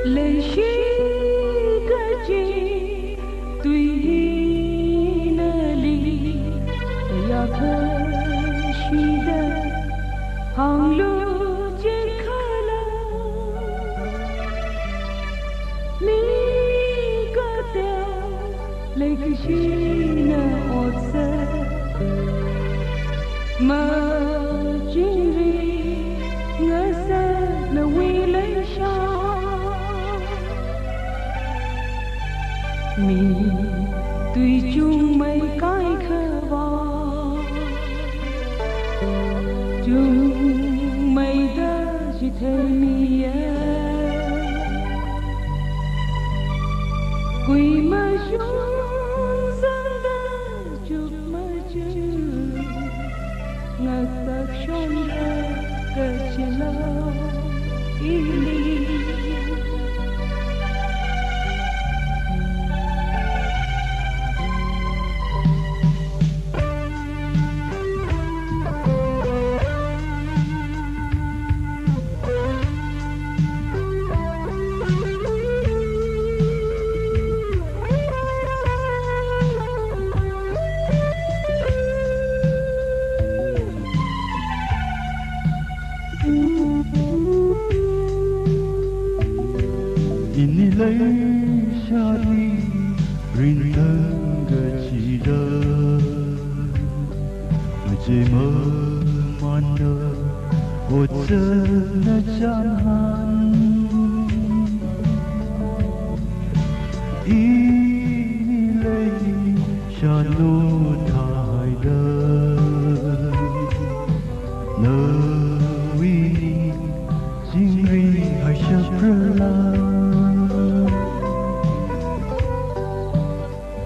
Leikashi tuinali Leikashi da hanglu jikhala ni kata Leikashi na otsa ma jiri ngasa na wilaysha mi tùy chung mấy cái khờ vào chung mấy đã chỉ thấy mi quỳ mà chung dân đã chụp mà chứ ngạc sắc chôn ra cờ chỉ lo ili Leikashi rintanga chida Majema manda otsa na janhan Ini Leikashi no thaida Nawini jingri hai shaprala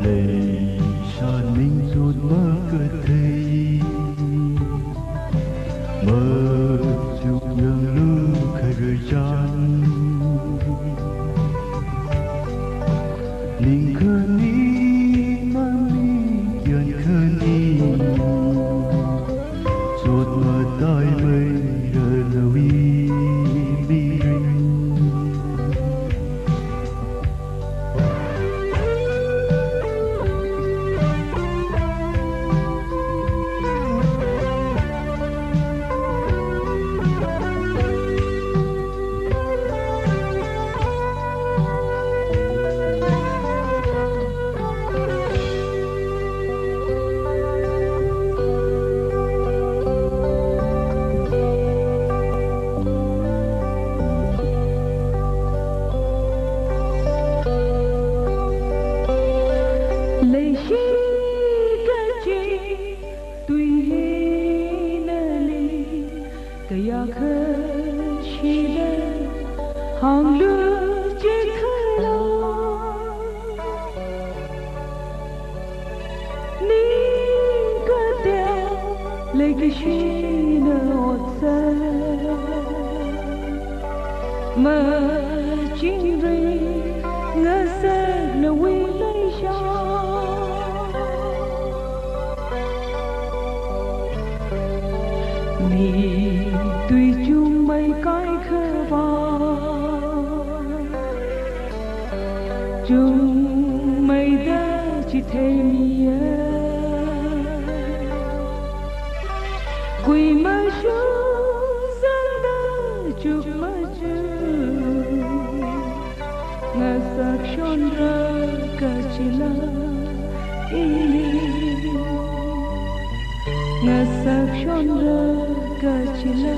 Leikashi mình rút mơ cơ thấy mơ chụp nhường lưu khai gửi chan ninh khờ ni mà mi kiên khờ ni rút mơ tai mây rờ lưu mi Leikashi tuinali Leikashi da hanglu jikhala ni kata Leikashi na otsa ma jingri ngasa na wilaysha mi tùy chung mấy cái khờ vào chung mấy đã chỉ thấy mi quỳ mà chung dân đã chụp mà chứ ngạc sắc chôn ra cả chỉ là ili ngạc sắc chôn ra cả chỉ là